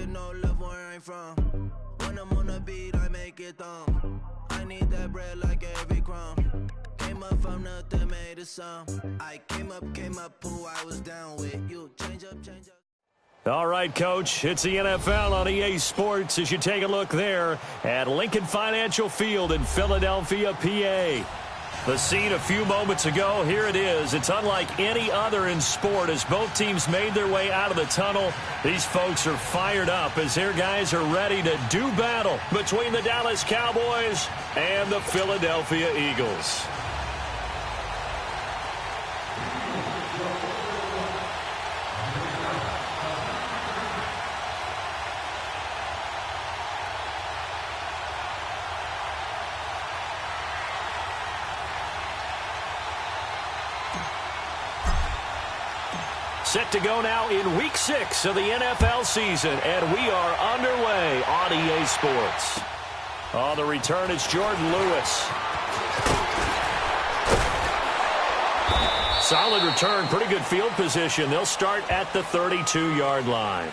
no love where I'm from. When I'm on the beat, I make it thumb. I need that bread like every crumb. Came up from nothing, made a sum. I came up, who I was down with. You change up, change up. All right, Coach, it's the NFL on EA Sports as you take a look there at Lincoln Financial Field in Philadelphia, PA. The scene a few moments ago, here it is. It's unlike any other in sport as both teams made their way out of the tunnel. These folks are fired up as their guys are ready to do battle between the Dallas Cowboys and the Philadelphia Eagles. Set to go now in Week 6 of the NFL season, and we are underway on EA Sports. On the return, it's Jordan Lewis. Solid return, pretty good field position. They'll start at the 32-yard line.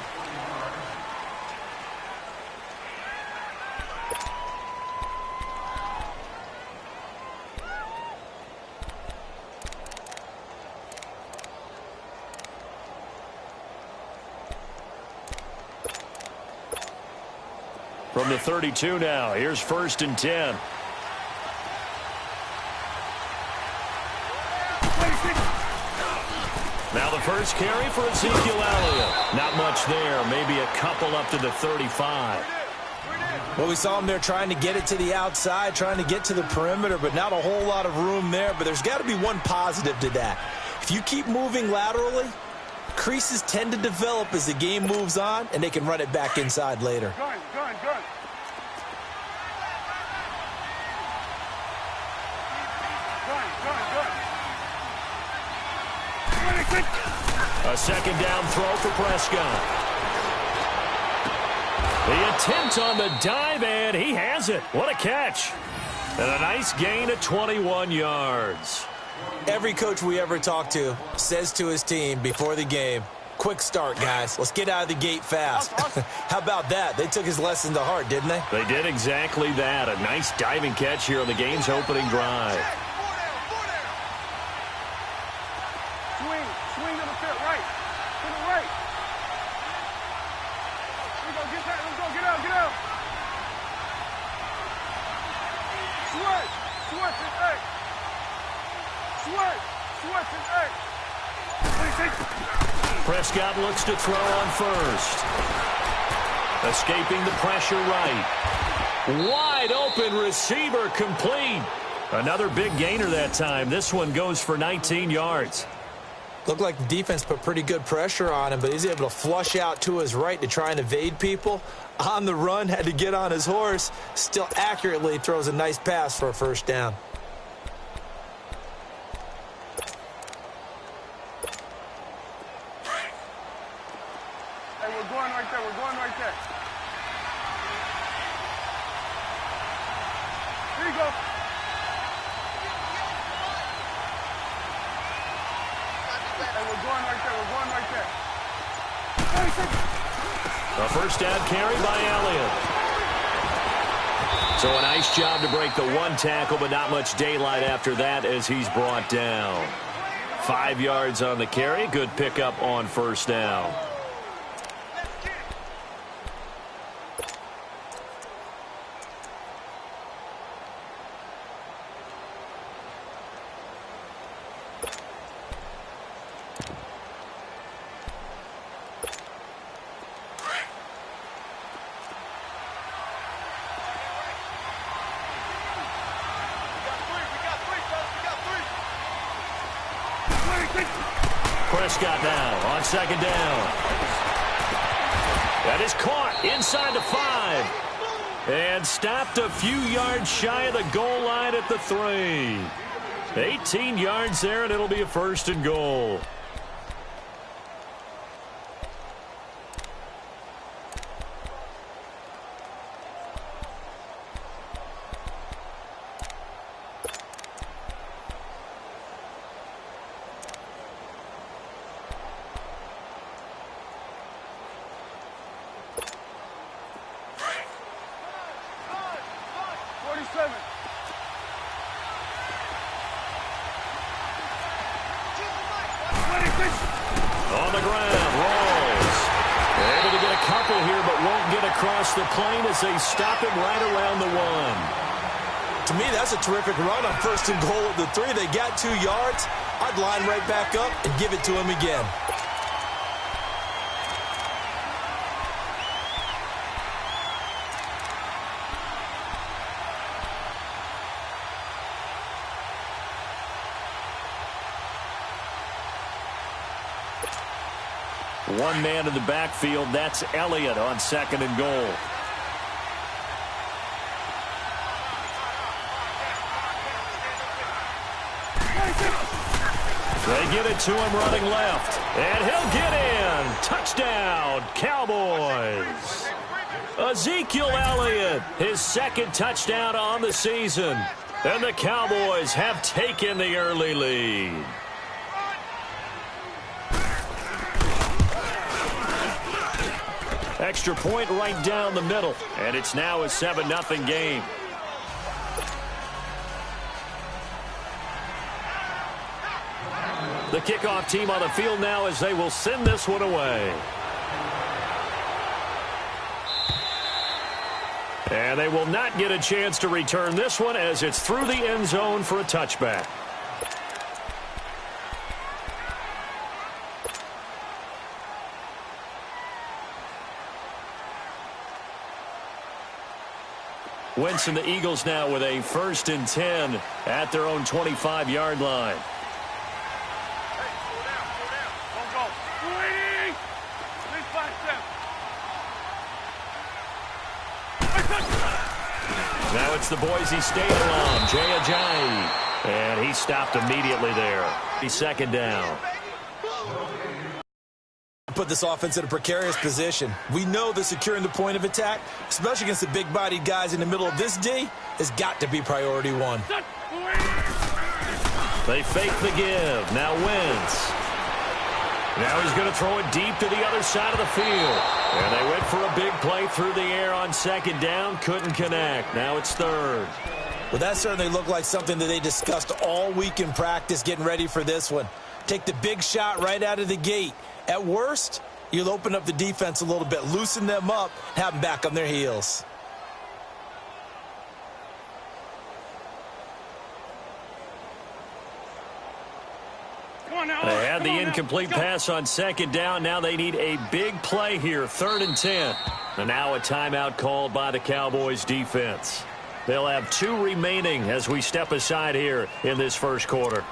From the 32 now, here's 1st and 10. Now the first carry for Ezekiel Elliott. Not much there, maybe a couple up to the 35. Well, we saw him there trying to get it to the outside, trying to get to the perimeter, but not a whole lot of room there. But there's got to be one positive to that. If you keep moving laterally, creases tend to develop as the game moves on, and they can run it back inside later. Gun. A second down throw for Prescott. The attempt on the dive, and he has it. What a catch. And a nice gain of 21 yards. Every coach we ever talk to says to his team before the game, quick start, guys. Let's get out of the gate fast. How about that? They took his lesson to heart, didn't they? They did exactly that. A nice diving catch here on the game's opening drive. Swing to the field, right. To the right. Here we go, get that. Let's go, get out. Switch and X. Switch and X. Prescott looks to throw on first. Escaping the pressure right. Wide open receiver complete. Another big gainer that time. This one goes for 19 yards. Looked like the defense put pretty good pressure on him, but he's able to flush out to his right to try and evade people. On the run, had to get on his horse. Still accurately throws a nice pass for a first down. Hey, we're going right there. Here you go. We're going right there. A first down carry by Elliott. So a nice job to break the one tackle, but not much daylight after that as he's brought down. 5 yards on the carry. Good pickup on first down. Prescott now on second down. That is caught inside the 5. And stopped a few yards shy of the goal line at the 3. 18 yards there, and it'll be a first and goal. across the plane as they stop him right around the 1. To me, that's a terrific run on 1st and goal at the 3. They got 2 yards. I'd line right back up and give it to him again. One man in the backfield. That's Elliott on 2nd and goal. They get it to him running left. And he'll get in. Touchdown, Cowboys. Ezekiel Elliott, his 2nd touchdown on the season. And the Cowboys have taken the early lead. Extra point right down the middle. And it's now a 7-0 game. The kickoff team on the field now as they will send this one away. And they will not get a chance to return this one as it's through the end zone for a touchback. Wentz and the Eagles now with a 1st and 10 at their own 25-yard line. Now it's the Boise State alum, Jay Ajayi. And he stopped immediately there. He's 2nd down. Put this offense in a precarious position. We know that securing the point of attack, especially against the big-bodied guys in the middle of this D, has got to be priority 1. They fake the give. Now Wentz. Now he's going to throw it deep to the other side of the field. And they went for a big play through the air on 2nd down. Couldn't connect. Now it's 3rd. Well, that certainly looked like something that they discussed all week in practice getting ready for this one. Take the big shot right out of the gate. At worst, you'll open up the defense a little bit, loosen them up, have them back on their heels. They had the incomplete pass on 2nd down. Now they need a big play here, 3rd and 10. And now a timeout called by the Cowboys defense. They'll have 2 remaining as we step aside here in this 1st quarter.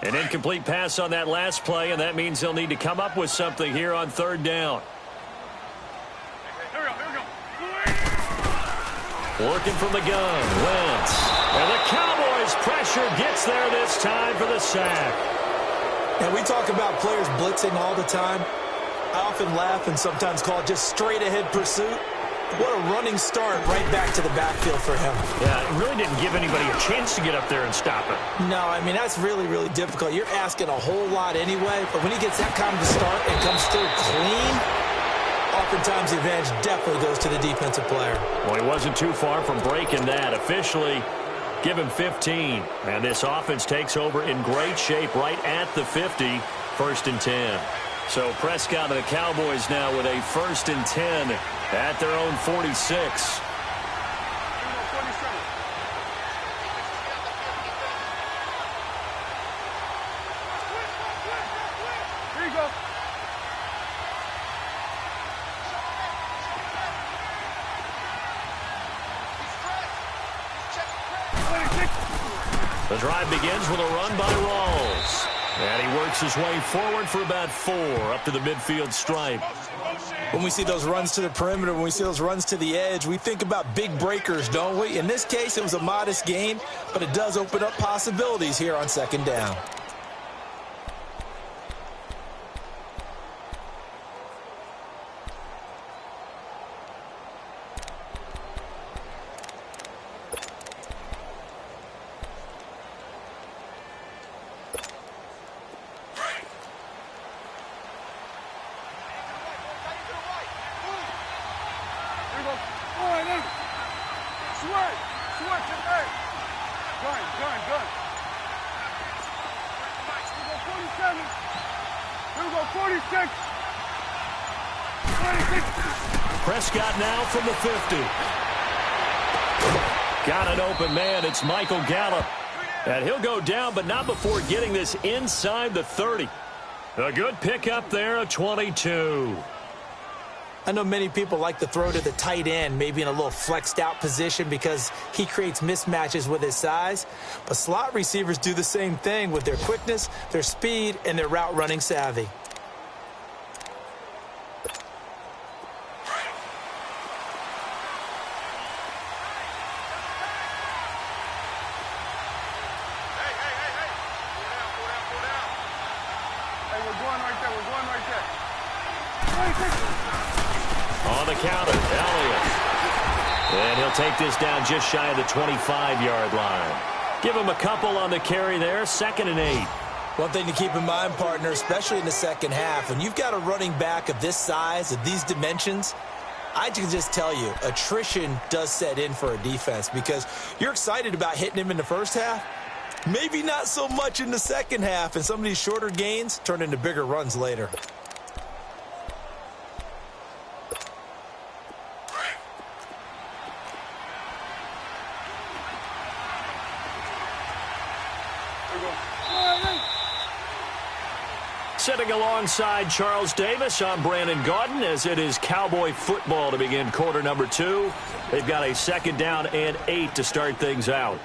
An incomplete pass on that last play, and that means they'll need to come up with something here on 3rd down. Working from the gun, Wentz. And the Cowboys' pressure gets there this time for the sack. And we talk about players blitzing all the time. I often laugh and sometimes call it just straight-ahead pursuit. What a running start right back to the backfield for him. Yeah, it really didn't give anybody a chance to get up there and stop it. No, I mean, that's really, really difficult. You're asking a whole lot anyway, but when he gets that kind of a start and comes through clean, oftentimes the advantage definitely goes to the defensive player. Well, he wasn't too far from breaking that. Officially, give him 15. And this offense takes over in great shape right at the 50, 1st and 10. So Prescott and the Cowboys now with a 1st and 10 at their own 46. Here you go. The drive begins with a run by Rawls. And he works his way forward for about 4 up to the midfield stripe. When we see those runs to the perimeter, when we see those runs to the edge, we think about big breakers, don't we? In this case, it was a modest gain, but it does open up possibilities here on 2nd down. Here Switch. Switch it. Hey. Gun. Here we go 47. Here we go 46. 26. Prescott now from the 50. Got an open man. It's Michael Gallup. And he'll go down, but not before getting this inside the 30. A good pickup there of 22. I know many people like to throw to the tight end, maybe in a little flexed out position because he creates mismatches with his size. But slot receivers do the same thing with their quickness, their speed, and their route running savvy. On the counter, Elliott. And he'll take this down just shy of the 25-yard line. Give him a couple on the carry there, 2nd and 8. One thing to keep in mind, partner, especially in the second half, when you've got a running back of this size, of these dimensions, I can just tell you, attrition does set in for a defense because you're excited about hitting him in the first half. Maybe not so much in the second half, and some of these shorter gains turn into bigger runs later. Sitting alongside Charles Davis, I'm Brandon Gaudin as it is Cowboy football to begin quarter number 2. They've got a 2nd down and 8 to start things out.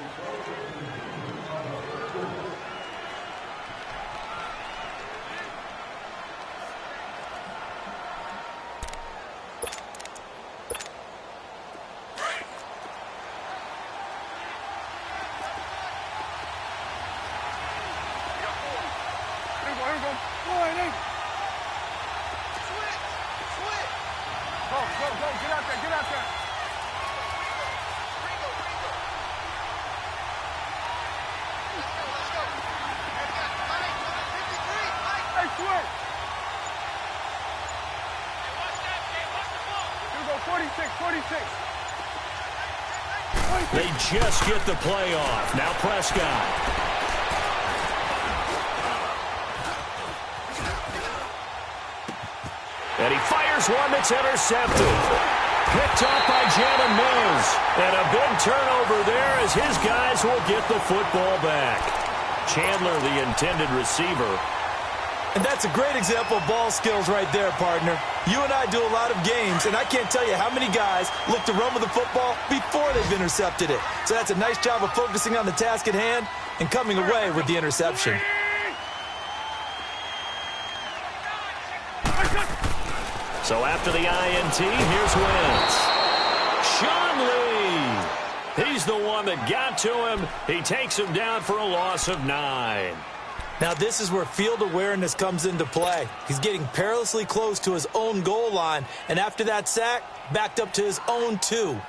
They just get the play off. Now Prescott. And he fires one that's intercepted. Picked off by Jalen Mills. And a big turnover there as his guys will get the football back. Chandler, the intended receiver. And that's a great example of ball skills right there, partner. You and I do a lot of games, and I can't tell you how many guys look to run with the football before they've intercepted it. So that's a nice job of focusing on the task at hand and coming away with the interception. So after the INT, here's Wentz. Sean Lee. He's the one that got to him. He takes him down for a loss of 9. Now this is where field awareness comes into play. He's getting perilously close to his own goal line, and after that sack, backed up to his own 2.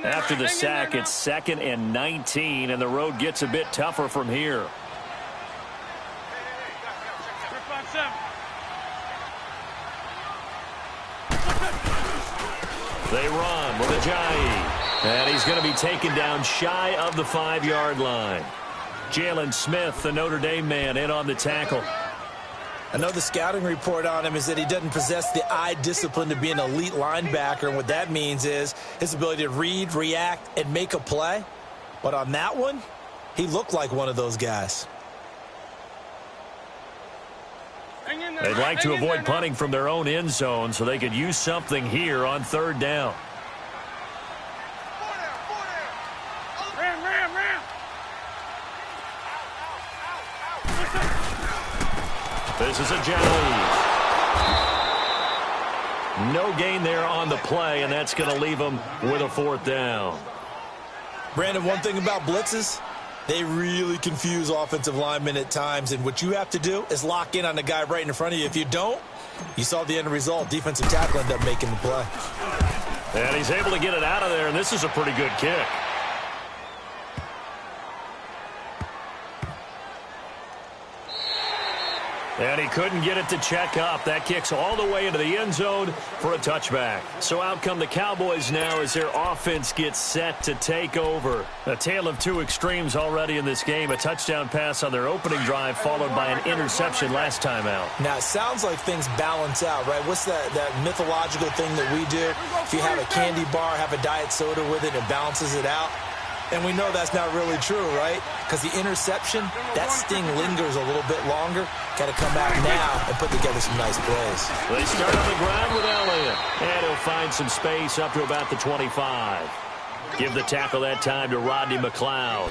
After the sack, it's 2nd and 19, and the road gets a bit tougher from here. They run with Ajayi. And he's going to be taken down shy of the 5-yard line. Jalen Smith, the Notre Dame man, in on the tackle. I know the scouting report on him is that he doesn't possess the eye discipline to be an elite linebacker. And what that means is his ability to read, react, and make a play. But on that one, he looked like one of those guys. They'd like to avoid punting from their own end zone so they could use something here on 3rd down. This is Ajayi. No gain there on the play, and that's going to leave them with a 4th down. Brandon, one thing about blitzes, they really confuse offensive linemen at times, and what you have to do is lock in on the guy right in front of you. If you don't, you saw the end result. Defensive tackle ended up making the play. And he's able to get it out of there, and this is a pretty good kick. And he couldn't get it to check up. That kicks all the way into the end zone for a touchback. So out come the Cowboys now as their offense gets set to take over. A tale of two extremes already in this game. A touchdown pass on their opening drive followed by an interception last time out. Now, it sounds like things balance out, right? What's that mythological thing that we do? If you have a candy bar, have a diet soda with it, it balances it out. And we know that's not really true, right? Because the interception, that sting lingers a little bit longer. Got to come out now and put together some nice plays. They start on the ground with Elliott. And he'll find some space up to about the 25. Give the tackle that time to Rodney McLeod.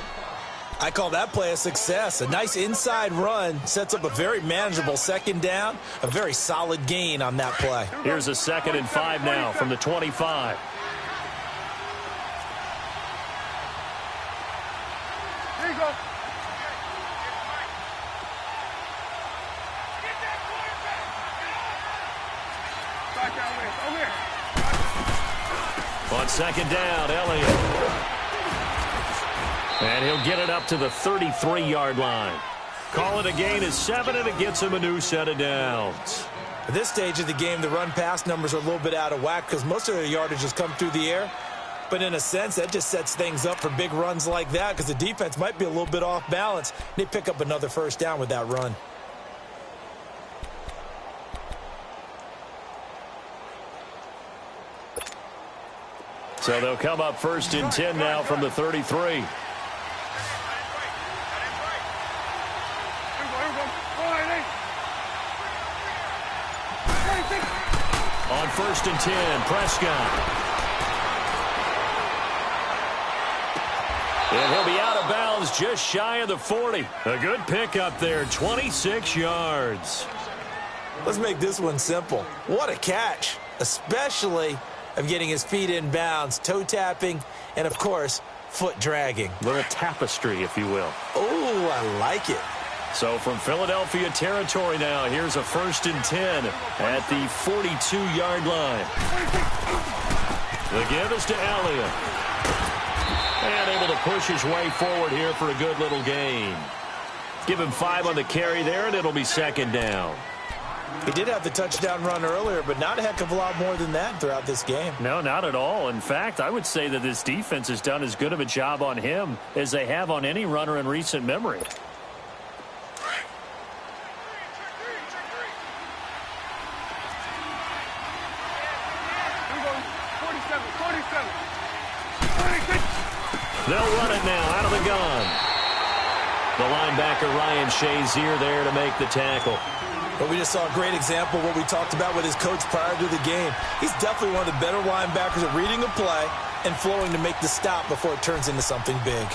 I call that play a success. A nice inside run sets up a very manageable second down. A very solid gain on that play. Here's a 2nd and 5 now from the 25. Here you go. Back down with. Over here. On 2nd down, Elliott. And he'll get it up to the 33-yard line. Call it a gain of 7, and it gets him a new set of downs. At this stage of the game, the run-pass numbers are a little bit out of whack because most of their yardage has come through the air. But in a sense, that just sets things up for big runs like that because the defense might be a little bit off balance. They pick up another first down with that run. So they'll come up 1st and 10 now from the 33. On 1st and 10, Prescott. And he'll be out of bounds just shy of the 40. A good pickup there, 26 yards. Let's make this one simple. What a catch, especially of getting his feet in bounds, toe tapping, and, of course, foot dragging. A little tapestry, if you will. Oh, I like it. So from Philadelphia territory now, here's a 1st and 10 at the 42-yard line. The give is to Elliott. And able to push his way forward here for a good little gain. Give him 5 on the carry there, and it'll be 2nd down. He did have the touchdown run earlier, but not a heck of a lot more than that throughout this game. No, not at all. In fact, I would say that this defense has done as good of a job on him as they have on any runner in recent memory. They'll run it now out of the gun. The linebacker Ryan Shazier there to make the tackle. But we just saw a great example of what we talked about with his coach prior to the game. He's definitely one of the better linebackers at reading a play and flowing to make the stop before it turns into something big.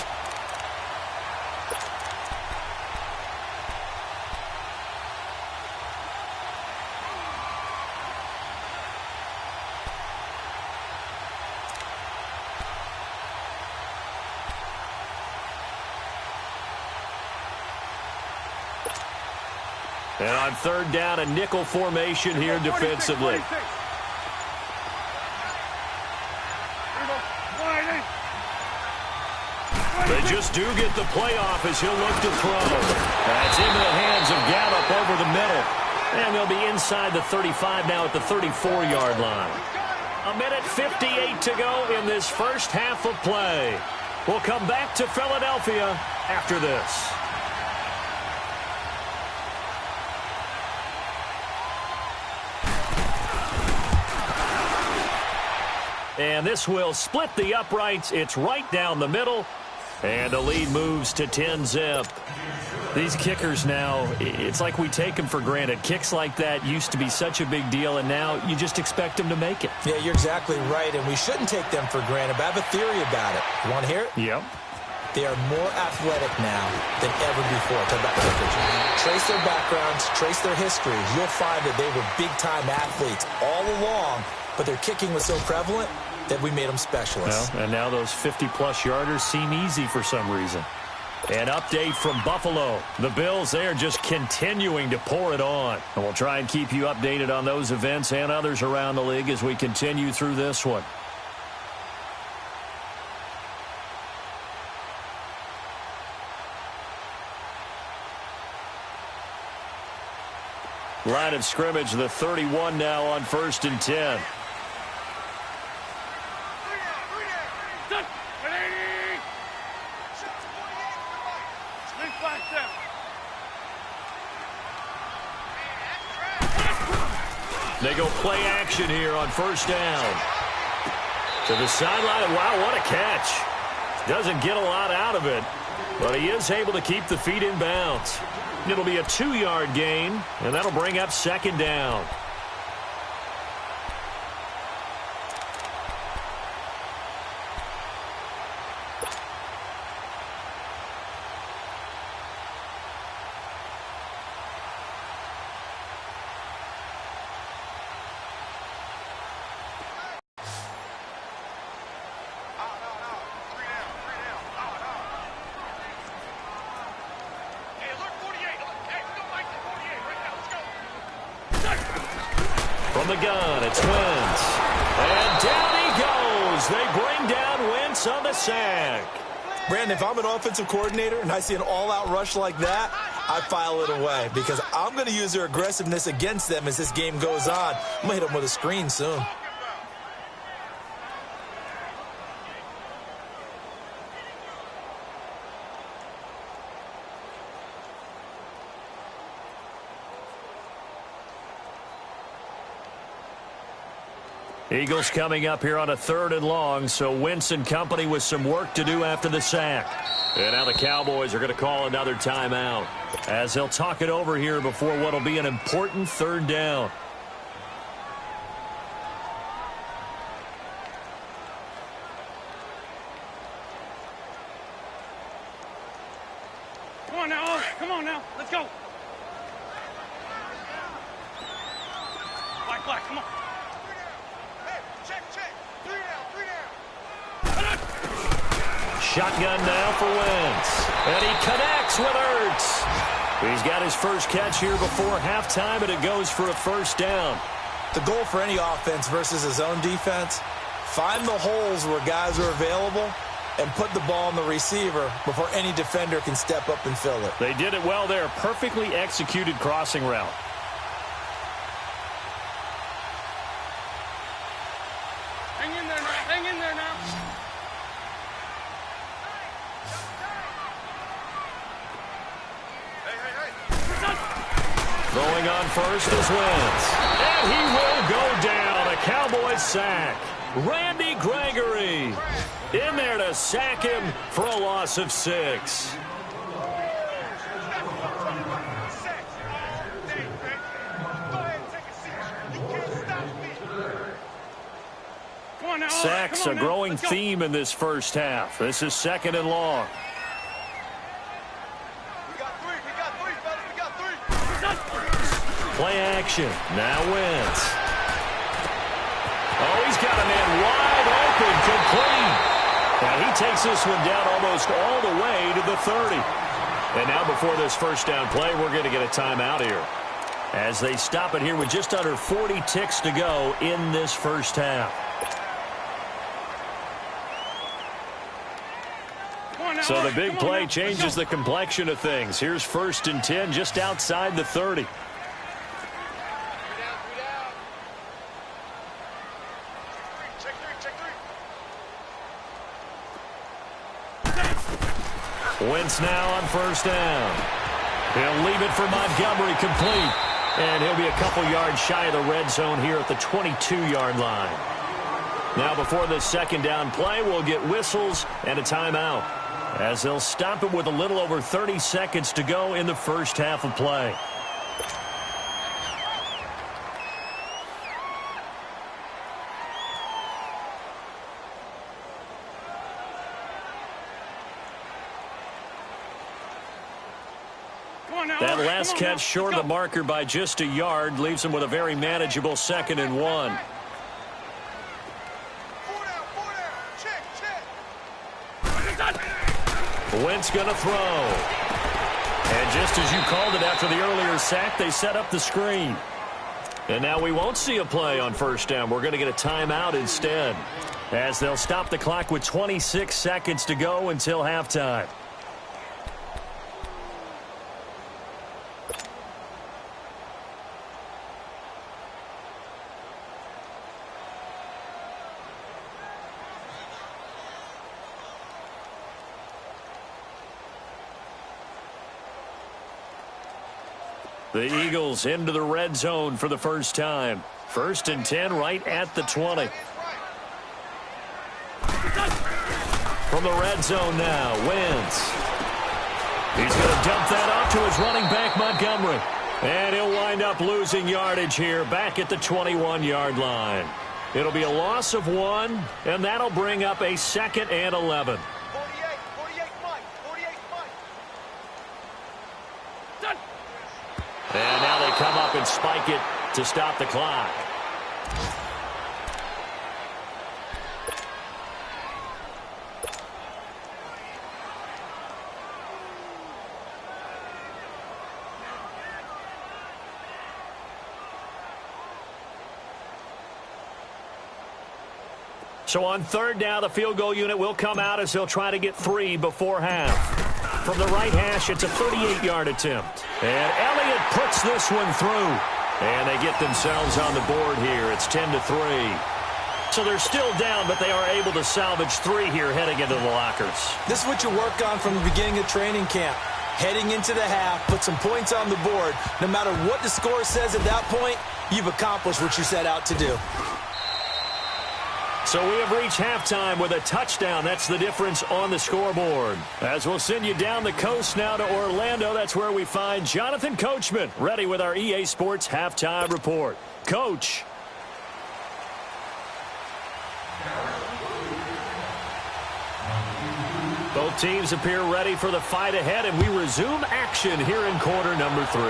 And on 3rd down, a nickel formation here defensively. They just do get the playoff as he'll look to throw. That's into the hands of Gallup over the middle. And they'll be inside the 35 now at the 34-yard line. 1:58 to go in this first half of play. We'll come back to Philadelphia after this. And this will split the uprights. It's right down the middle. And the lead moves to 10-zip. These kickers now, it's like we take them for granted. Kicks like that used to be such a big deal, and now you just expect them to make it. Yeah, you're exactly right, and we shouldn't take them for granted. But I have a theory about it. You want to hear it? Yep. They are more athletic now than ever before. Talk about kickers. Trace their backgrounds, trace their histories. You'll find that they were big-time athletes all along, but their kicking was so prevalent that we made them specialists. Well, and now those 50-plus yarders seem easy for some reason. An update from Buffalo. The Bills, they are just continuing to pour it on. And we'll try and keep you updated on those events and others around the league as we continue through this one. Line of scrimmage, the 31 now on 1st and 10. They go play action here on 1st down. To the sideline. Wow, what a catch. Doesn't get a lot out of it, but he is able to keep the feet in bounds. It'll be a 2-yard gain, and that'll bring up 2nd down. From the gun, it's Wentz. And down he goes. They bring down Wentz on the sack. Brandon, if I'm an offensive coordinator and I see an all-out rush like that, I file it away because I'm going to use their aggressiveness against them as this game goes on. I'm going to hit them with a screen soon. Eagles coming up here on a 3rd and long, so Wentz and company with some work to do after the sack. And now the Cowboys are going to call another timeout as they'll talk it over here before what will be an important 3rd down. Come on now, let's go. Black, come on. Shotgun now for Wentz. And he connects with Ertz. He's got his first catch here before halftime, and it goes for a 1st down. The goal for any offense versus his own defense, find the holes where guys are available and put the ball on the receiver before any defender can step up and fill it. They did it well there. Perfectly executed crossing route. Hang in there now. Hang in there now. Throwing on first is Wentz. And he will go down. A Cowboys sack. Randy Gregory in there to sack him for a loss of 6. Sacks a growing theme in this first half. This is 2nd and long. Play action. Now Wentz. Oh, he's got a man wide open, complete. And he takes this one down almost all the way to the 30. And now before this 1st down play, we're going to get a timeout here as they stop it here with just under 40 ticks to go in this first half. So the big play changes the complexion of things. Here's 1st and 10 just outside the 30. Wentz now on 1st down. He'll leave it for Montgomery, complete. And he'll be a couple yards shy of the red zone here at the 22-yard line. Now before this 2nd down play, we'll get whistles and a timeout as they'll stop it with a little over 30 seconds to go in the first half of play. That last catch short of the marker by just a yard leaves him with a very manageable 2nd and 1. Wentz going to throw. And just as you called it after the earlier sack, they set up the screen. And now we won't see a play on 1st down. We're going to get a timeout instead as they'll stop the clock with 26 seconds to go until halftime. The Eagles into the red zone for the first time. 1st and 10 right at the 20. From the red zone now, Wentz. He's going to dump that off to his running back, Montgomery. And he'll wind up losing yardage here back at the 21-yard line. It'll be a loss of 1, and that'll bring up a 2nd and 11. 48, Mike. Done. And now they come up and spike it to stop the clock. So on 3rd down, the field goal unit will come out as they'll try to get 3 before half. From the right hash, it's a 38-yard attempt. And Elliott puts this one through. And they get themselves on the board here. It's 10-3. So they're still down, but they are able to salvage 3 here heading into the lockers. This is what you work on from the beginning of training camp. Heading into the half, put some points on the board. No matter what the score says at that point, you've accomplished what you set out to do. So we have reached halftime with a touchdown. That's the difference on the scoreboard. As we'll send you down the coast now to Orlando, that's where we find Jonathan Coachman ready with our EA Sports Halftime Report. Coach. Both teams appear ready for the fight ahead, and we resume action here in quarter number 3.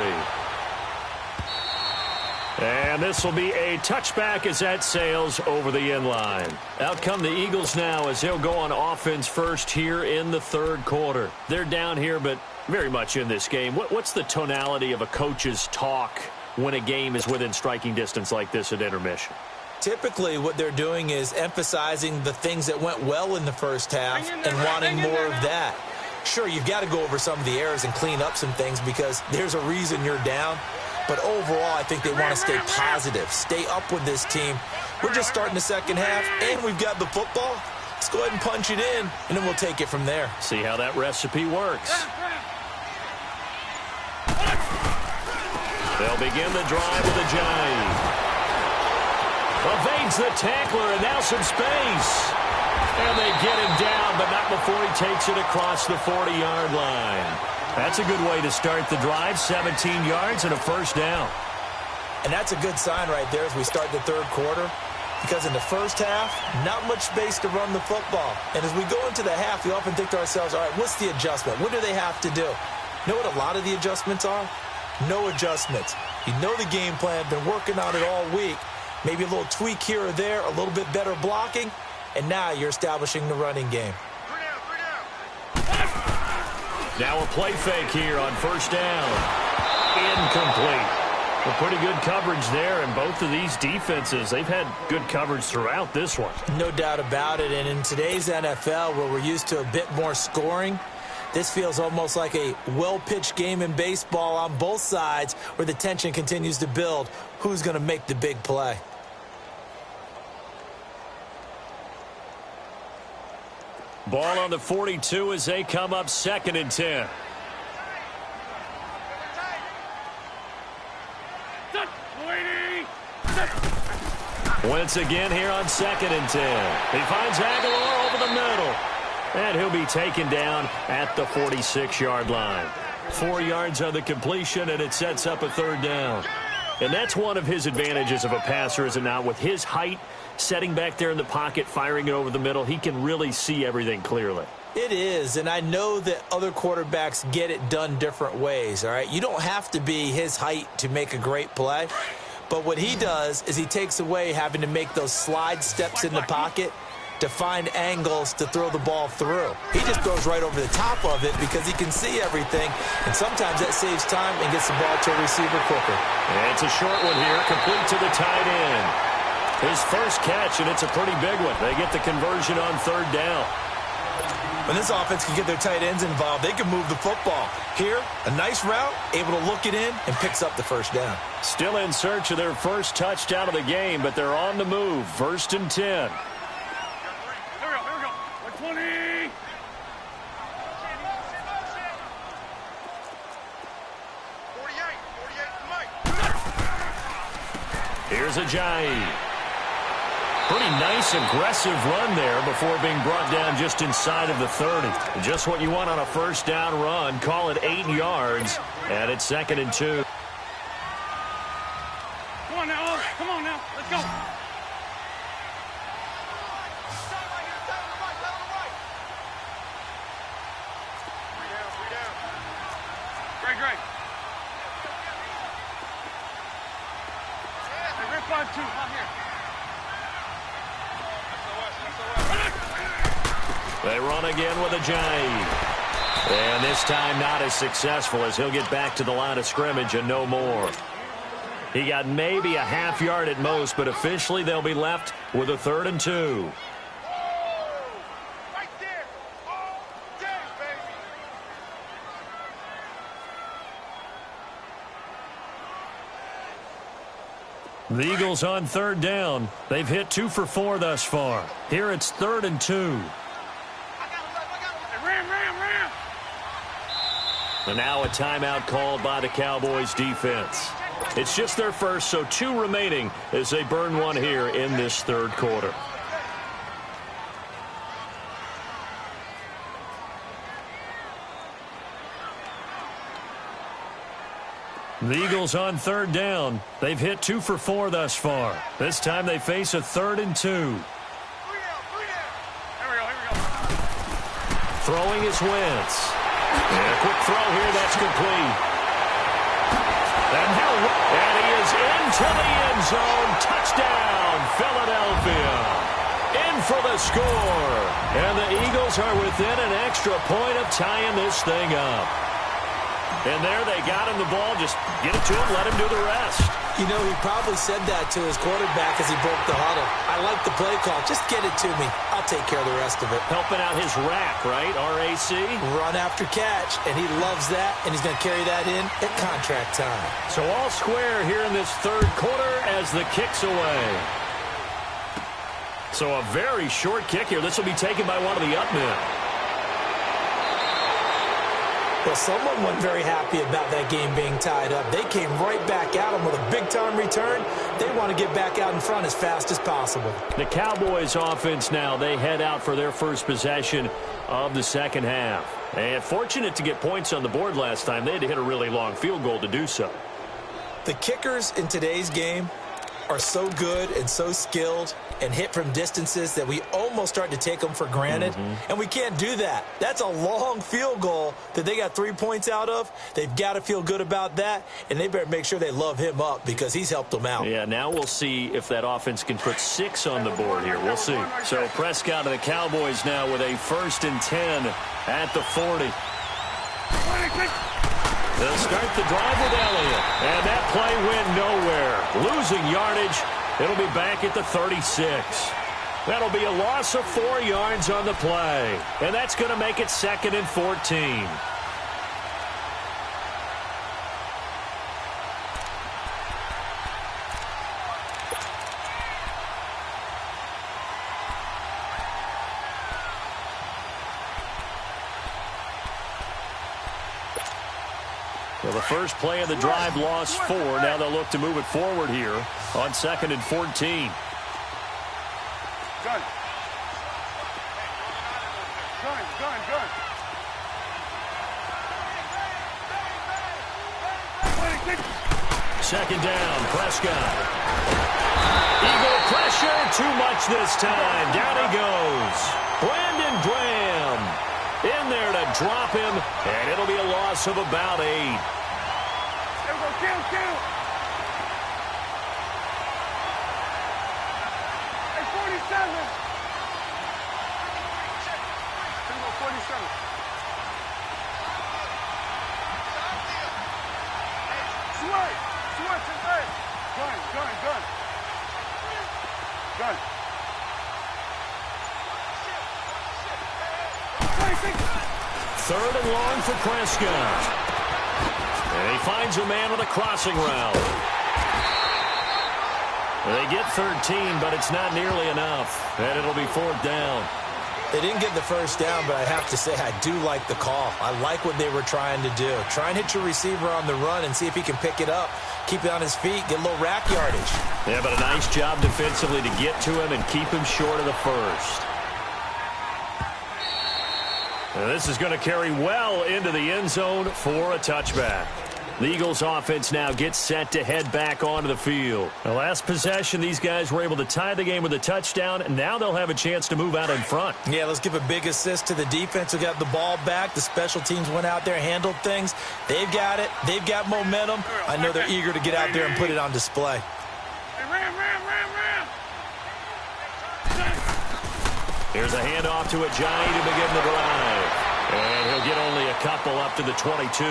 And this will be a touchback as that sails over the end line. Out come the Eagles now as they'll go on offense first here in the 3rd quarter. They're down here, but very much in this game. What's the tonality of a coach's talk when a game is within striking distance like this at intermission? Typically, what they're doing is emphasizing the things that went well in the first half and wanting more of that. Sure, you've got to go over some of the errors and clean up some things because there's a reason you're down. But overall, I think they want to stay positive, stay up with this team. We're just starting the second half, and we've got the football. Let's go ahead and punch it in, and then we'll take it from there. See how that recipe works. They'll begin the drive with a jive. Evades the tackler, and now some space. And they get him down, but not before he takes it across the 40-yard line. That's a good way to start the drive, 17 yards and a first down. And that's a good sign right there as we start the 3rd quarter, because in the first half, not much space to run the football. And as we go into the half, we often think to ourselves, all right, what's the adjustment? What do they have to do? You know what a lot of the adjustments are? No adjustments. You know the game plan, been working on it all week. Maybe a little tweak here or there, a little bit better blocking, and now you're establishing the running game. Now a play fake here on first down. Incomplete. Well, pretty good coverage there, and both of these defenses, they've had good coverage throughout this one. No doubt about it, and in today's NFL, where we're used to a bit more scoring, this feels almost like a well-pitched game in baseball on both sides where the tension continues to build. Who's going to make the big play? Ball on the 42 as they come up 2nd and 10. Once again here on 2nd and 10. He finds Aguilar over the middle. And he'll be taken down at the 46-yard line. 4 yards on the completion, and it sets up a 3rd down. And that's one of his advantages of a passer, is it not? With his height, setting back there in the pocket, firing it over the middle, he can really see everything clearly. It is, and I know that other quarterbacks get it done different ways, all right? You don't have to be his height to make a great play, but what he does is he takes away having to make those slide steps in the pocket to find angles to throw the ball through. He just throws right over the top of it because he can see everything, and sometimes that saves time and gets the ball to a receiver quicker. And it's a short one here, complete to the tight end. His first catch, and it's a pretty big one. They get the conversion on 3rd down. When this offense can get their tight ends involved, they can move the football. Here, a nice route, able to look it in, and picks up the first down. Still in search of their first touchdown of the game, but they're on the move. 1st and 10. Here we go. 120. Here's Ajayi. Pretty nice, aggressive run there before being brought down just inside of the 30. Just what you want on a first down run. Call it 8 yards, and it's 2nd and 2. Come on now, come on now, let's go. Great. Hey, rip 5-2, out here. They run again with Ajayi. And this time not as successful as he'll get back to the line of scrimmage and no more. He got maybe a half yard at most, but officially they'll be left with a 3rd and 2. Right there. All day, baby. The Eagles on 3rd down. They've hit 2 for 4 thus far. Here it's 3rd and 2. Ram. And now a timeout called by the Cowboys defense. It's just their first, so 2 remaining as they burn one here in this 3rd quarter. The Eagles on 3rd down. They've hit 2 for 4 thus far. This time they face a 3rd and 2. Here we go. Throwing is Wentz. And a quick throw here, that's complete. And he is into the end zone. Touchdown, Philadelphia. In for the score. And the Eagles are within an extra point of tying this thing up. And there they got him the ball. Just get it to him, let him do the rest. You know, he probably said that to his quarterback as he broke the huddle. I like the play call. Just get it to me. I'll take care of the rest of it. Helping out his rack, right? RAC? Run after catch, and he loves that, and he's going to carry that in at contract time. So all square here in this 3rd quarter as the kick's away. So a very short kick here. This will be taken by one of the up men. Well, someone wasn't very happy about that game being tied up. They came right back at them with a big-time return. They want to get back out in front as fast as possible. The Cowboys offense now, they head out for their first possession of the 2nd half. And fortunate to get points on the board last time. They had to hit a really long field goal to do so. The kickers in today's game are so good and so skilled and hit from distances that we almost start to take them for granted. And we can't do that. That's a long field goal that they got 3 points out of. They've got to feel good about that, and they better make sure they love him up because he's helped them out. Yeah, now we'll see if that offense can put 6 on the board here. We'll see. So Prescott and the Cowboys now with a 1st and 10 at the 40. They'll start the drive with Elliott. And that play went nowhere. Losing yardage. It'll be back at the 36. That'll be a loss of 4 yards on the play. And that's going to make it 2nd and 14. Well, the first play of the drive lost 4. Now they'll look to move it forward here on 2nd and 14. Gun. 2nd down, Prescott. Eagle pressure, too much this time. Down he goes. Brandon Graham in there to drop him, and it'll be a loss of about 8. There we go, kill. Hey, 47. There we go, 47. Switch, hey. Gun. 3rd and long for Prescott. And he finds a man with a crossing route. They get 13, but it's not nearly enough. And it'll be 4th down. They didn't get the first down, but I have to say I do like the call. I like what they were trying to do. Try and hit your receiver on the run and see if he can pick it up, keep it on his feet, get a little rack yardage. Yeah, but a nice job defensively to get to him and keep him short of the first. And this is going to carry well into the end zone for a touchback. The Eagles offense now gets set to head back onto the field. The last possession, these guys were able to tie the game with a touchdown, and now they'll have a chance to move out in front. Yeah, let's give a big assist to the defense who got the ball back. The special teams went out there, handled things. They've got it. They've got momentum. I know they're eager to get out there and put it on display. Here's a handoff to Ajayi to begin the drive. And he'll get only a couple up to the 22.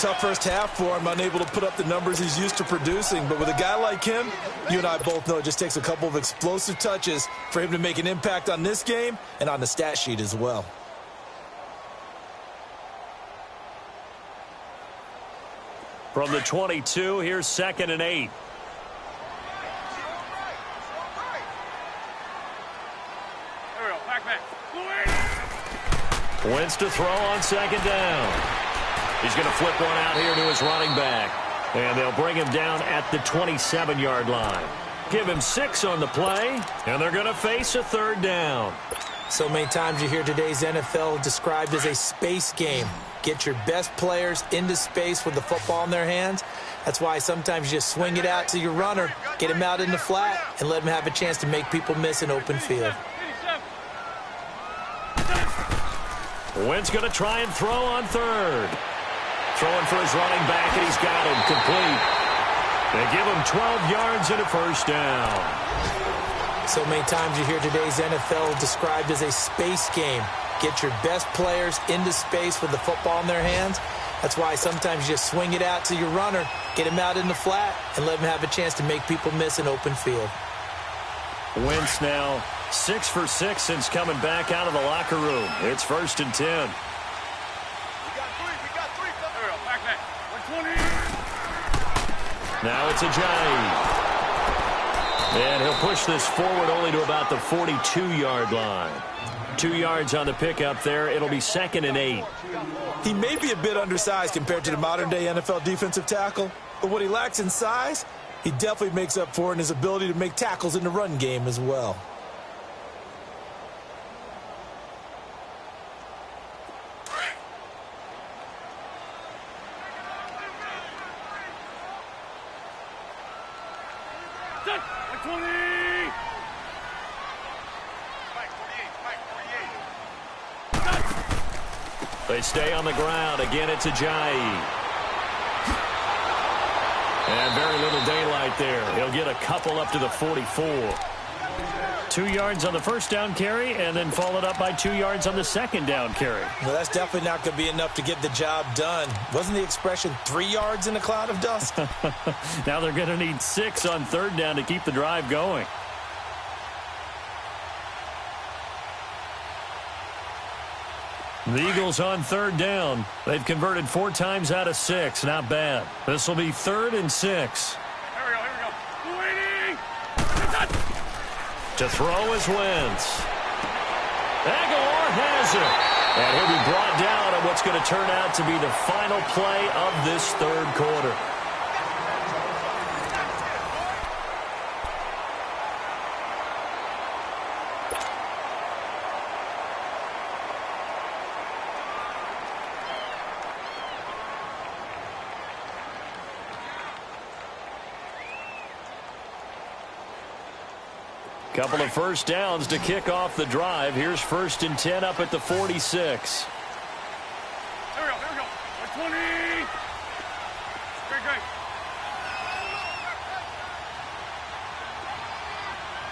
Tough first half for him, unable to put up the numbers he's used to producing. But with a guy like him, you and I both know it just takes a couple of explosive touches for him to make an impact on this game and on the stat sheet as well. From the 22, here's 2nd and 8. Wentz to throw on 2nd down. He's going to flip one out here to his running back. And they'll bring him down at the 27-yard line. Give him 6 on the play, and they're going to face a 3rd down. So many times you hear today's NFL described as a space game. Get your best players into space with the football in their hands. That's why sometimes you just swing it out to your runner, get him out in the flat, and let him have a chance to make people miss an open field. Wentz going to try and throw on 3rd. Throwing for his running back, and he's got him complete. They give him 12 yards and a 1st down. So many times you hear today's NFL described as a space game. Get your best players into space with the football in their hands. That's why sometimes you just swing it out to your runner, get him out in the flat, and let him have a chance to make people miss an open field. Wentz now 6 for 6 since coming back out of the locker room. It's 1st and 10. Now it's Ajayi. And he'll push this forward only to about the 42-yard line. 2 yards on the pickup there. It'll be 2nd and 8. He may be a bit undersized compared to the modern-day NFL defensive tackle, but what he lacks in size, he definitely makes up for in his ability to make tackles in the run game as well. They stay on the ground. Again, it's Ajayi. And very little daylight there. He'll get a couple up to the 44. 2 yards on the 1st down carry, and then followed up by 2 yards on the 2nd down carry. Well, that's definitely not going to be enough to get the job done. Wasn't the expression 3 yards in a cloud of dust? Now they're going to need 6 on 3rd down to keep the drive going. The Eagles on 3rd down. They've converted 4 times out of 6. Not bad. This will be 3rd and 6. Here we go. Waiting. To throw is Wentz. Aguilar has it. And he'll be brought down on what's going to turn out to be the final play of this 3rd quarter. Couple of 1st downs to kick off the drive. Here's 1st and 10 up at the 46. Here we go. 20. Great.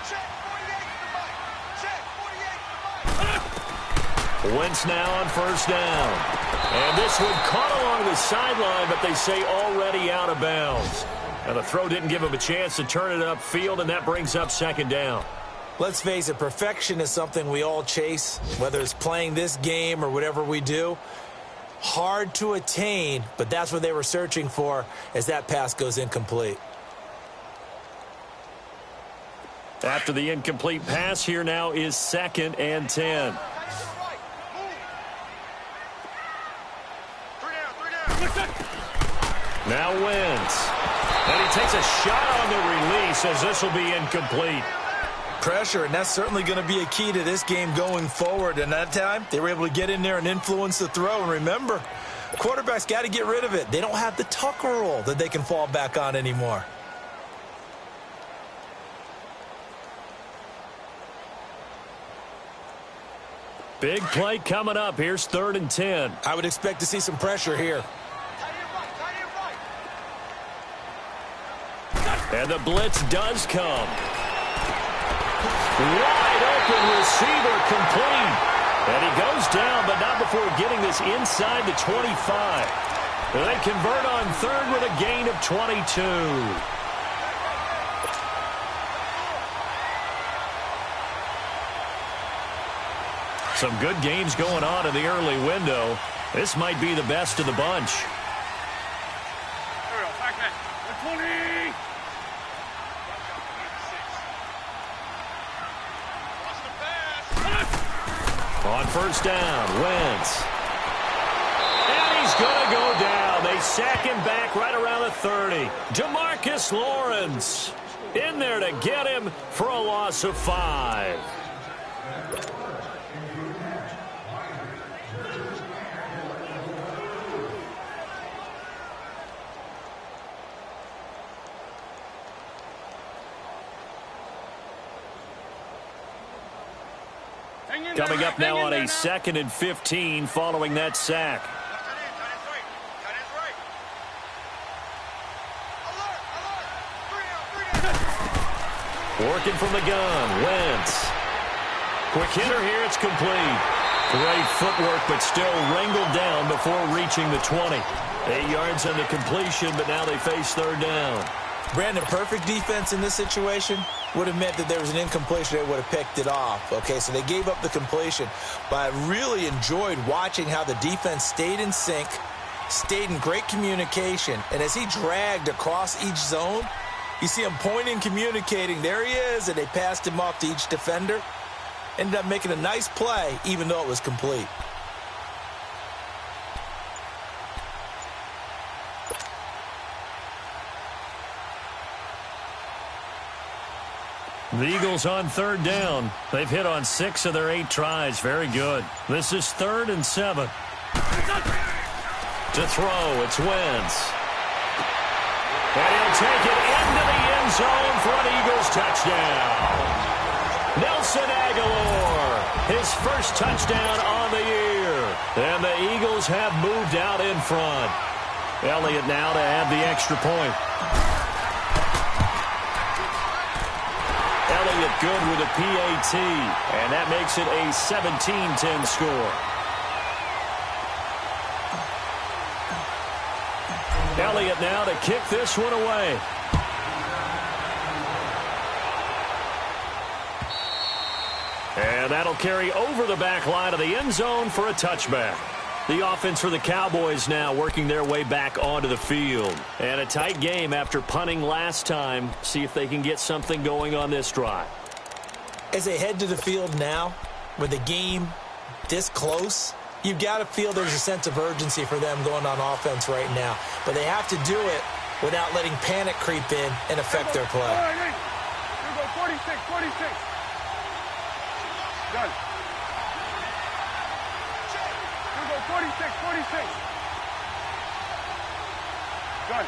Check 48. Wentz now on 1st down. And this one caught along the sideline, but they say already out of bounds. Now the throw didn't give him a chance to turn it upfield, and that brings up 2nd down. Let's face it, perfection is something we all chase, whether it's playing this game or whatever we do. Hard to attain, but that's what they were searching for as that pass goes incomplete. After the incomplete pass, here now is 2nd and 10. Now Wentz. And he takes a shot on the release as this will be incomplete. Pressure, and that's certainly going to be a key to this game going forward. And that time, they were able to get in there and influence the throw. And remember, quarterbacks got to get rid of it. They don't have the Tucker rule that they can fall back on anymore. Big play coming up. Here's 3rd and 10. I would expect to see some pressure here. And the blitz does come. Wide open receiver complete. And he goes down, but not before getting this inside the 25. And they convert on 3rd with a gain of 22. Some good games going on in the early window. This might be the best of the bunch. On 1st down, Wentz. And he's going to go down. They sack him back right around the 30. Demarcus Lawrence in there to get him for a loss of 5. Coming up now on a 2nd and 15 following that sack. Working from the gun, Wentz. Quick hitter here, it's complete. Great footwork, but still wrangled down before reaching the 20. 8 yards on the completion, but now they face 3rd down. Brandon, perfect defense in this situation would have meant that there was an incompletion. They would have picked it off. Okay, so they gave up the completion. But I really enjoyed watching how the defense stayed in sync, stayed in great communication. And as he dragged across each zone, you see him pointing, communicating. There he is, and they passed him off to each defender. Ended up making a nice play, even though it was complete. The Eagles on 3rd down. They've hit on 6 of their 8 tries. Very good. This is 3rd and 7. To throw, it's Wentz. And he'll take it into the end zone for an Eagles touchdown. Nelson Aguilar, his first touchdown on the year. And the Eagles have moved out in front. Elliott now to add the extra point. Elliott good with a PAT, and that makes it a 17-10 score. Elliott now to kick this one away. And that'll carry over the back line of the end zone for a touchback. The offense for the Cowboys now working their way back onto the field. And a tight game after punting last time. See if they can get something going on this drive. As they head to the field now, with the game this close, you've got to feel there's a sense of urgency for them going on offense right now. But they have to do it without letting panic creep in and affect their play. Here we go, 46, 46. Done. 46, 46. Done.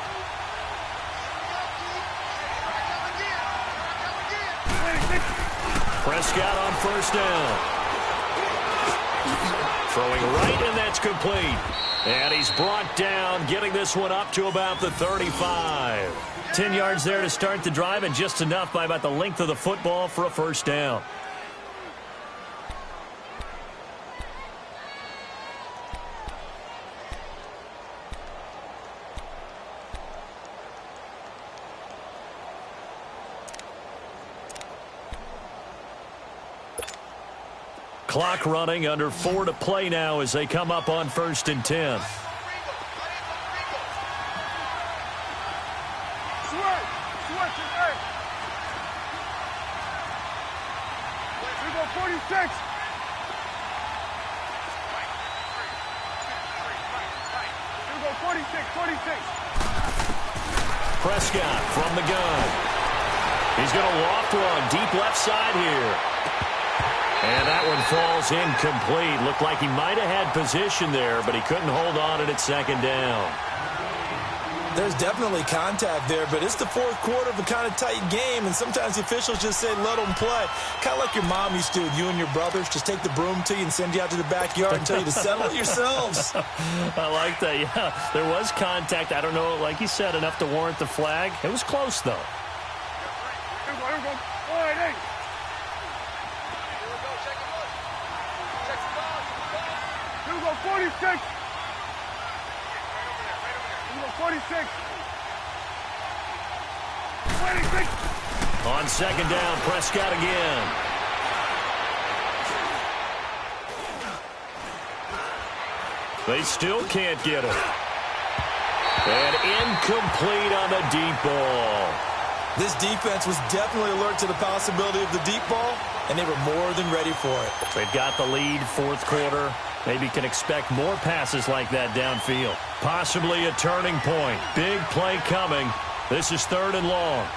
Prescott on 1st down. Throwing right, and that's complete. And he's brought down, getting this one up to about the 35. 10 yards there to start the drive, and just enough by about the length of the football for a 1st down. Clock running, under 4 to play now as they come up on 1st and 10. go 46. Here we go 46. Prescott from the gun. He's going to loft one deep left side here. And that one falls incomplete. Looked like he might have had position there, but he couldn't hold on at second down. There's definitely contact there, but it's the fourth quarter of a kind of tight game, and sometimes the officials just say, let them play. Kind of like your mom used to with you and your brothers. Just take the broom to you and send you out to the backyard and tell you to settle it yourselves. I like that, yeah. There was contact. I don't know, like you said, enough to warrant the flag. It was close, though. Here we go. All right, hey. Here we go 46. 46. 26. On second down, Prescott again. They still can't get it. And incomplete on the deep ball. This defense was definitely alert to the possibility of the deep ball, and they were more than ready for it. They've got the lead, fourth quarter. Maybe can expect more passes like that downfield. Possibly a turning point. Big play coming. This is third and long.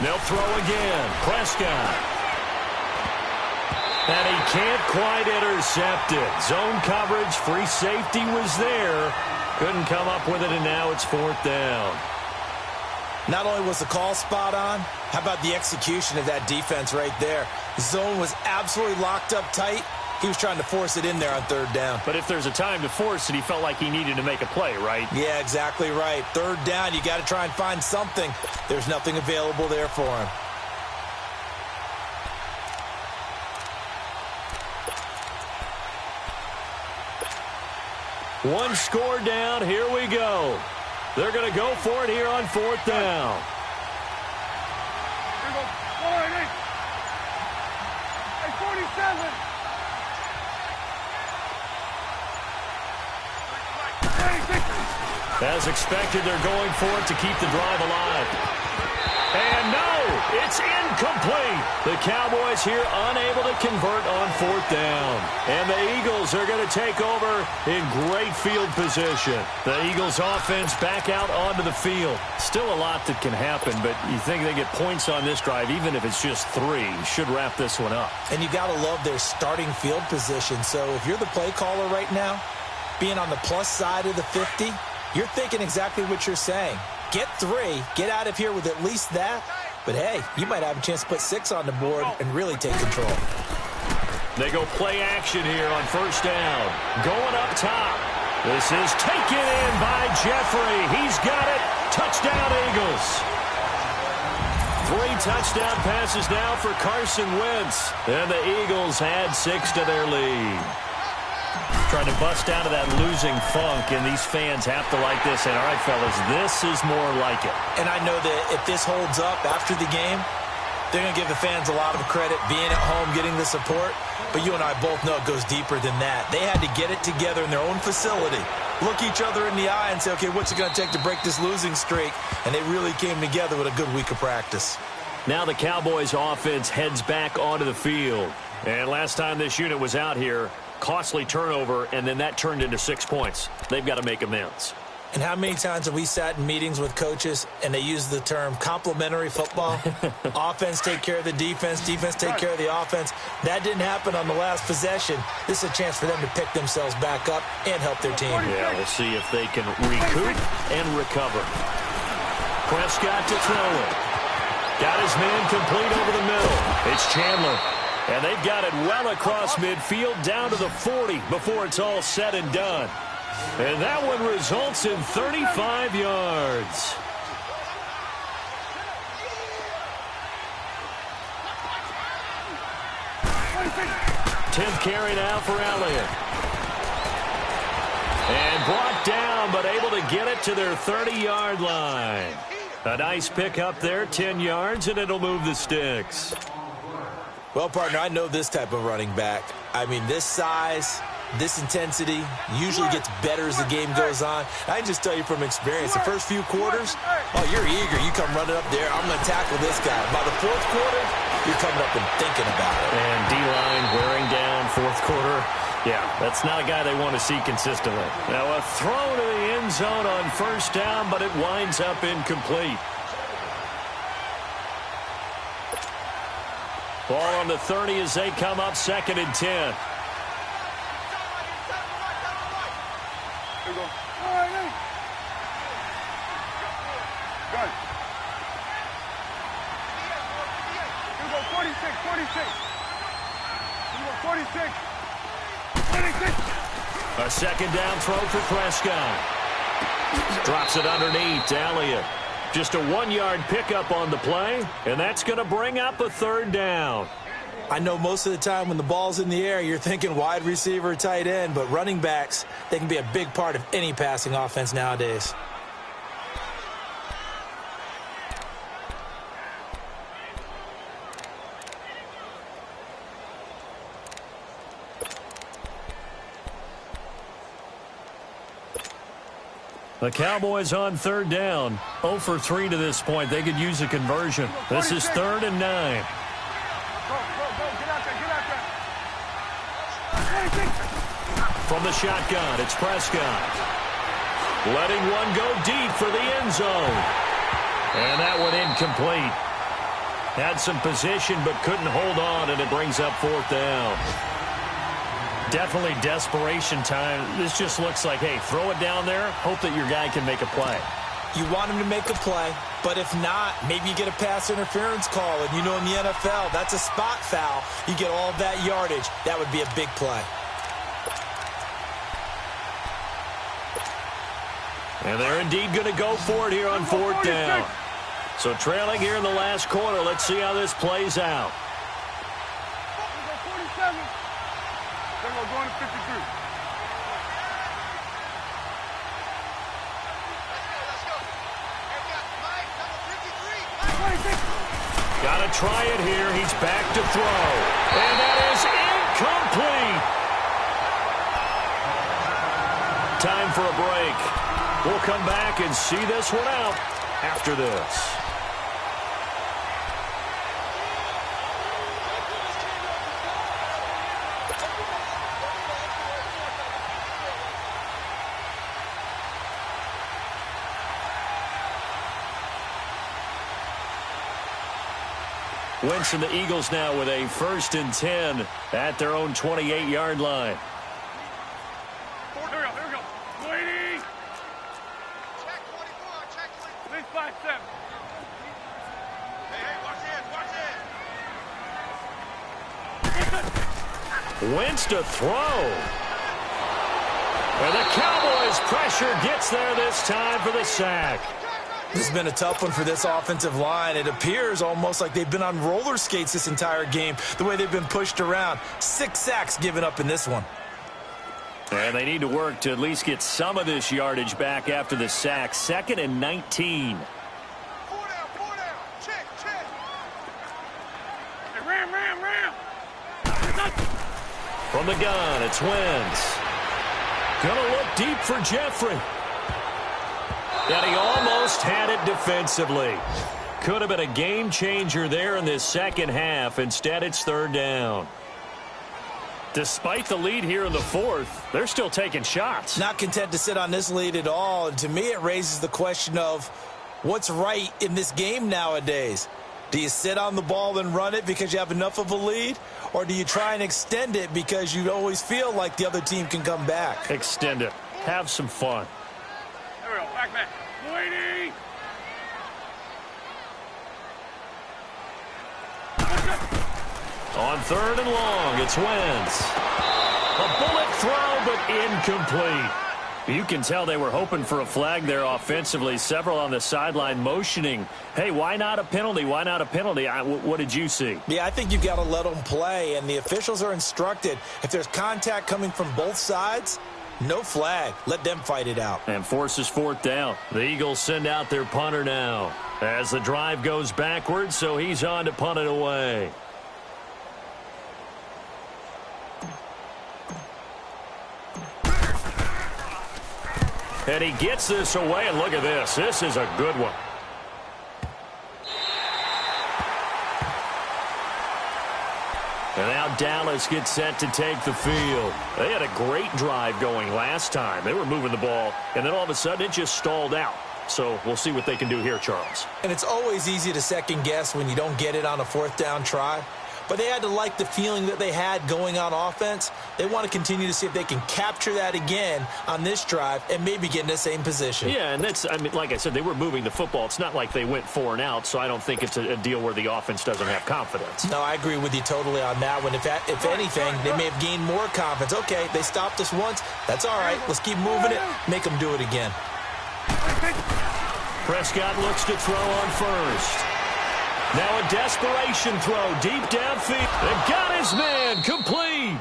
They'll throw again. Prescott. And he can't quite intercept it. Zone coverage, free safety was there. Couldn't come up with it, and now it's fourth down. Not only was the call spot on, how about the execution of that defense right there? The zone was absolutely locked up tight. He was trying to force it in there on third down. But if there's a time to force it, he felt like he needed to make a play, right? Yeah, exactly right. Third down, you got to try and find something. There's nothing available there for him. One score down. Here we go. They're going to go for it here on fourth down. Here we go. All right, hey. Hey, 47. As expected, they're going for it to keep the drive alive. And no, it's incomplete. The Cowboys here unable to convert on fourth down. And the Eagles are going to take over in great field position. The Eagles offense back out onto the field. Still a lot that can happen, but you think they get points on this drive, even if it's just 3. Should wrap this one up. And you got to love their starting field position. So if you're the play caller right now, being on the plus side of the 50, you're thinking exactly what you're saying. Get 3, get out of here with at least that. But, hey, you might have a chance to put 6 on the board and really take control. They go play action here on first down. Going up top. This is taken in by Jeffrey. He's got it. Touchdown, Eagles. 3 touchdown passes now for Carson Wentz. And the Eagles add 6 to their lead. Trying to bust out of that losing funk, and these fans have to like this. And, all right, fellas, this is more like it. And I know that if this holds up after the game, they're going to give the fans a lot of credit being at home, getting the support. But you and I both know it goes deeper than that. They had to get it together in their own facility, look each other in the eye and say, okay, what's it going to take to break this losing streak? And they really came together with a good week of practice. Now the Cowboys offense heads back onto the field. And last time this unit was out here, costly turnover, and then that turned into 6 points. They've got to make amends. And how many times have we sat in meetings with coaches and they use the term complementary football? Offense take care of the defense, defense take care of the offense. That didn't happen on the last possession. This is a chance for them to pick themselves back up and help their team. Yeah, we'll see if they can recoup and recover. Prescott to throw it. Got his man complete over the middle. It's Chandler. And they've got it well across midfield down to the 40 before it's all said and done. And that one results in 35 yards. Tenth carry now for Elliott. And brought down, but able to get it to their 30-yard line. A nice pick up there, 10 yards, and it'll move the sticks. Well, partner, I know this type of running back. I mean, this size, this intensity usually gets better as the game goes on. I can just tell you from experience, the first few quarters, oh, you're eager. You come running up there. I'm going to tackle this guy. By the fourth quarter, you're coming up and thinking about it. And D-line wearing down fourth quarter. Yeah, that's not a guy they want to see consistently. Now a throw to the end zone on first down, but it winds up incomplete. Ball on the 30 as they come up 2nd and 10. Here we go. All right, hey. Good. Here we go, 46, 46. Here we go, 46. 46. A second down throw for Prescott. Drops it underneath to Elliott. Just a 1-yard pickup on the play, and that's going to bring up a 3rd down. I know most of the time when the ball's in the air, you're thinking wide receiver, tight end, but running backs, they can be a big part of any passing offense nowadays. The Cowboys on 3rd down. 0 for 3 to this point. They could use a conversion. This is 3rd and 9. Go, get out there, get out there. 26. From the shotgun, it's Prescott. Letting one go deep for the end zone. And that one incomplete. Had some position but couldn't hold on, and it brings up 4th down. Definitely desperation time. This just looks like, hey, throw it down there, hope that your guy can make a play. You want him to make a play, but if not, maybe you get a pass interference call. And you know in the NFL, that's a spot foul. You get all that yardage. That would be a big play. And they're indeed going to go for it here on 4th down. So trailing here in the last quarter. Let's see how this plays out. 47. Then we're going to 53. Got to try it here. He's back to throw. And that is incomplete. Time for a break. We'll come back and see this one out after this. Wentz and the Eagles now with a 1st and 10 at their own 28-yard line. Here we go. Waiting. Check 24, check 24. Please 5-7. Hey, watch this. Wentz to throw. And the Cowboys' pressure gets there this time for the sack. This has been a tough one for this offensive line. It appears almost like they've been on roller skates this entire game, the way they've been pushed around. 6 sacks given up in this one. And they need to work to at least get some of this yardage back after the sack. 2nd and 19. 4 down. Check. Hey, ram. From the gun, it's Wentz. Gonna look deep for Jeffrey. And he almost had it defensively. Could have been a game changer there in this second half. Instead, it's 3rd down. Despite the lead here in the 4th, they're still taking shots. Not content to sit on this lead at all. And to me, it raises the question of what's right in this game nowadays. Do you sit on the ball and run it because you have enough of a lead? Or do you try and extend it because you always feel like the other team can come back? Extend it. Have some fun. There we go. Back. Waiting. On 3rd and long, it's Wentz. A bullet throw, but incomplete. You can tell they were hoping for a flag there offensively. Several on the sideline motioning. Hey, why not a penalty? Why not a penalty? What did you see? Yeah, I think you've got to let them play, and the officials are instructed. If there's contact coming from both sides, no flag. Let them fight it out. And forces 4th down. The Eagles send out their punter now. As the drive goes backwards, so he's on to punt it away. And he gets this away, and look at this. This is a good one. And now Dallas gets set to take the field. They had a great drive going last time. They were moving the ball, and then all of a sudden it just stalled out. So we'll see what they can do here, Charles. And it's always easy to second guess when you don't get it on a fourth down try. But they had to like the feeling that they had going on offense. They want to continue to see if they can capture that again on this drive and maybe get in the same position. Yeah, and that's, I mean, like I said, they were moving the football. It's not like they went 4 and out, so I don't think it's a deal where the offense doesn't have confidence. No, I agree with you totally on that one. If anything, they may have gained more confidence. Okay, they stopped us once. That's all right. Let's keep moving it. Make them do it again. Prescott looks to throw on first. Now a desperation throw deep downfield. They got his man complete.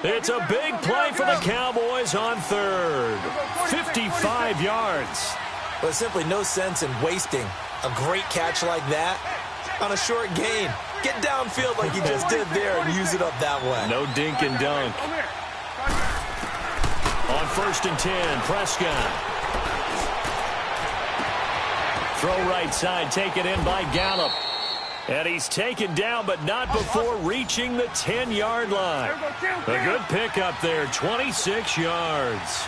It's a big play for the Cowboys on third. 55 yards. There's simply no sense in wasting a great catch like that on a short gain. Get downfield like you just did there and use it up that way. No dink and dunk. On 1st and 10, Prescott. Throw right side, taken in by Gallup. And he's taken down, but not before reaching the 10-yard line. A good pickup there, 26 yards.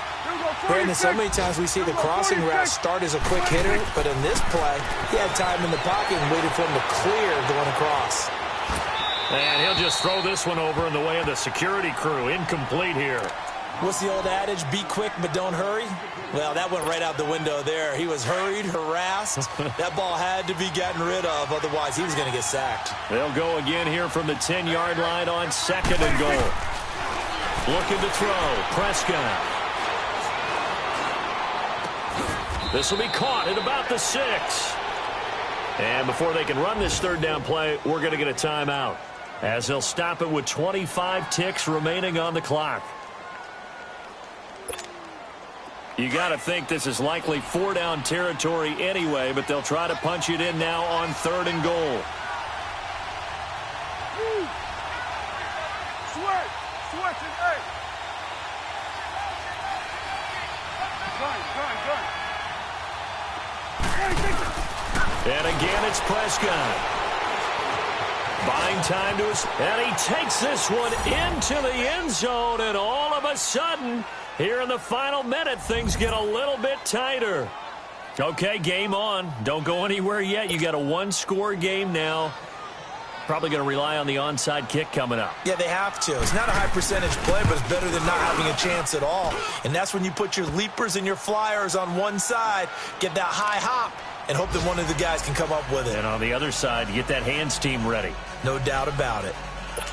Brandon, so many times we see the crossing route start as a quick hitter, but in this play, he had time in the pocket and waited for him to clear going across. And he'll just throw this one over in the way of the security crew. Incomplete here. What's the old adage? Be quick, but don't hurry. Well, that went right out the window there. He was hurried, harassed. That ball had to be gotten rid of, otherwise he was going to get sacked. They'll go again here from the 10-yard line on 2nd and goal. Looking to throw. Prescott. This will be caught at about the 6. And before they can run this 3rd down play, we're going to get a timeout, as they'll stop it with 25 ticks remaining on the clock. You got to think this is likely 4-down territory anyway, but they'll try to punch it in now on 3rd and goal. And again, it's Prescott. Buying time to us, and he takes this one into the end zone, and all of a sudden, here in the final minute, things get a little bit tighter. Okay, game on. Don't go anywhere yet. You got a 1-score game now. Probably going to rely on the onside kick coming up. Yeah, they have to. It's not a high percentage play, but it's better than not having a chance at all. And that's when you put your leapers and your flyers on one side, get that high hop, and hope that one of the guys can come up with it. And on the other side, you get that hands team ready. No doubt about it.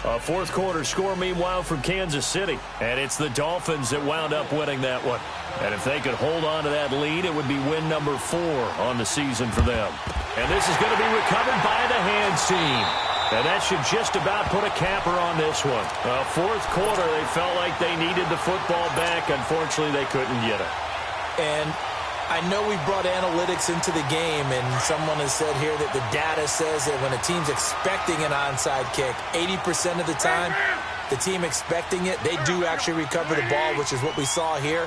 A 4th quarter score, meanwhile, from Kansas City. And it's the Dolphins that wound up winning that one. And if they could hold on to that lead, it would be win number 4 on the season for them. And this is going to be recovered by the hands team. And that should just about put a capper on this one. 4th quarter, they felt like they needed the football back. Unfortunately, they couldn't get it. And I know we brought analytics into the game, and someone has said here that the data says that when a team's expecting an onside kick, 80% of the time, the team expecting it, they do actually recover the ball, which is what we saw here.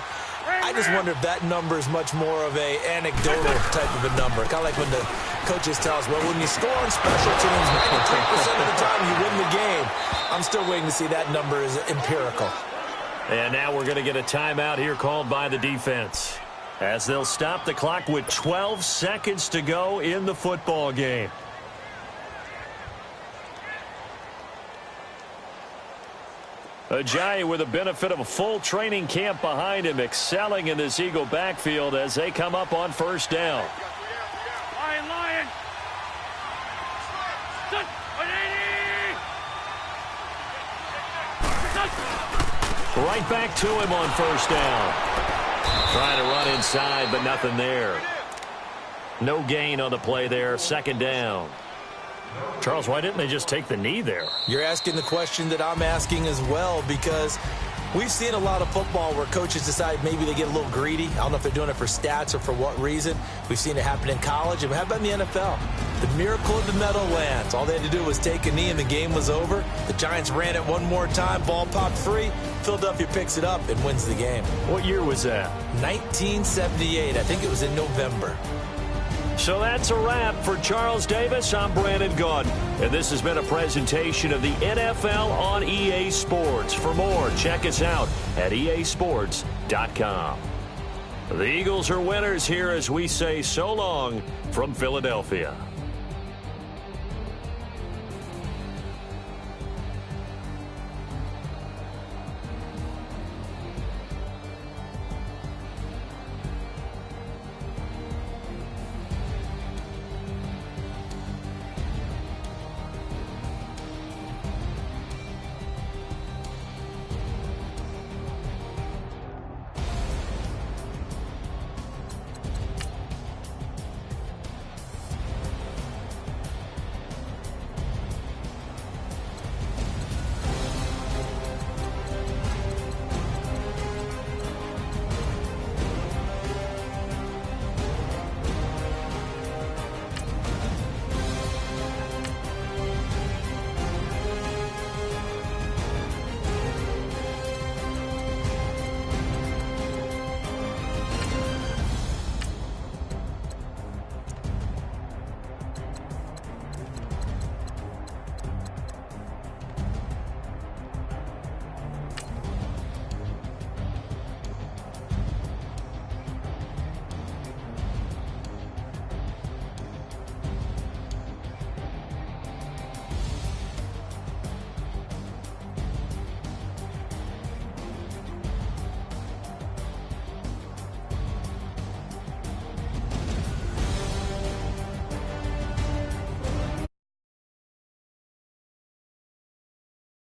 I just wonder if that number is much more of a anecdotal type of a number. Kind of like when the coaches tell us, well, when you score on special teams, 93% of the time you win the game. I'm still waiting to see that number is empirical. And now we're going to get a timeout here called by the defense, as they'll stop the clock with 12 seconds to go in the football game. Ajayi with the benefit of a full training camp behind him, excelling in this Eagle backfield as they come up on 1st down. Lion. Right back to him on 1st down. Trying to run inside, but nothing there. No gain on the play there. 2nd down. Charles, why didn't they just take the knee there? You're asking the question that I'm asking as well, because We've seen a lot of football where coaches decide maybe they get a little greedy. I don't know if they're doing it for stats or for what reason. We've seen it happen in college, and how about in the NFL? The miracle of the Meadowlands. All they had to do was take a knee, and the game was over. The Giants ran it one more time. Ball popped free. Philadelphia picks it up and wins the game. What year was that? 1978. I think it was in November. So that's a wrap for Charles Davis. I'm Brandon Gaudin, and this has been a presentation of the NFL on EA Sports. For more, check us out at easports.com. The Eagles are winners here as we say so long from Philadelphia.